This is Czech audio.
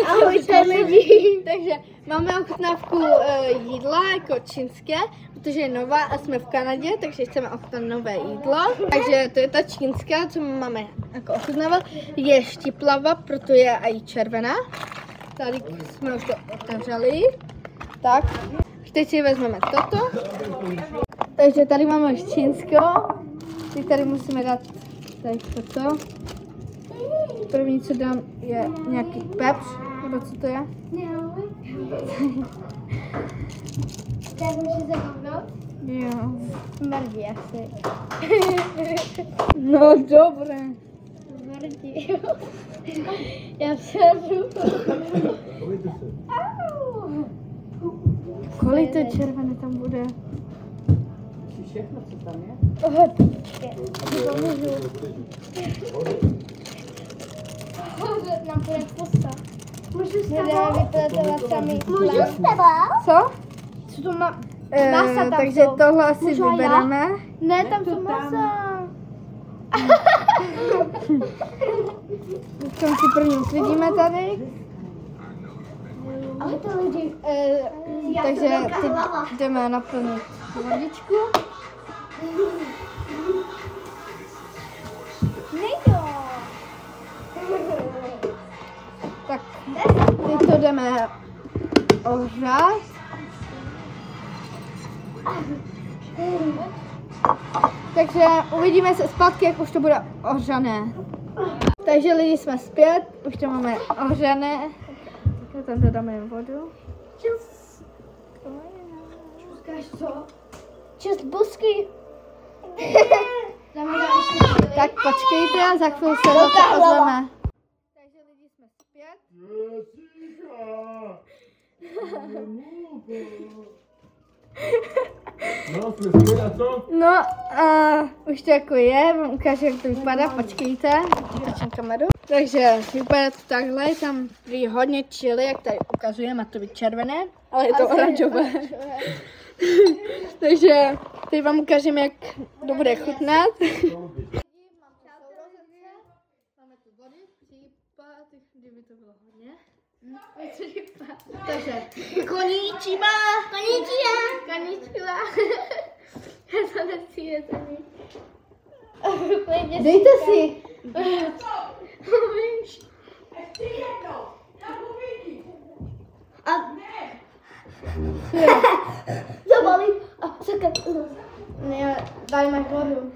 Ahojte lidi. Takže máme ochutnávku jídla jako čínské, protože je nová a jsme v Kanadě, takže chceme ochutnat nové jídlo. Takže to je ta čínská, co máme jako ochutnávat. Je štiplava, proto je i červená. Tady jsme už to otevřeli. Tak, teď si vezmeme toto. Takže tady máme už čínskou. Teď tady musíme dát tady toto. První, co dám, je nějaký pepř, nebo co to je? Tak můžete kouknout? Jo. Smrdí asi. No dobré. Smrdí. Já přežu. Kolik to červené tam bude? Všechno, co tam je? Nám bude pusta. Můžu s tebou? Vypletovat sami. Můžu s tebou? Co? Co to má? Masa tam Takže jsou. tohle asi Můžu vybereme. Ne, tam jsou masa. Teď si první uklidíme tady. Ahojte lidi. Takže teď jdeme naplnit vodičku. Nejdo. Tak teď to jdeme ohřát. Takže uvidíme se zpátky, jak už to bude ohřané. Takže lidi, jsme zpět, už to máme ohřané. Tak tam dodáme vodu. Říkáš co? Čest busky. Tak počkejte, za chvíli se zase ozveme. Takže lidi, jsme zpět. No, jsme zpět a co? No a už to jako je, vám ukážu, jak to vypadá, počkejte, vytočím kameru. Takže vypadá to takhle, tam je hodně chili, jak tady ukazuje, má to být červené, ale je to oranžové. Takže teď vám ukážeme, jak to bude chutnat. Máme tu vody, případ, kdyby to bylo hodně. Takže konnichiwa. Já to necíjete mi. Dejte si. Ještě jedno, já to vidím. To bolí. Čekaj. Ne, daj mi vodu.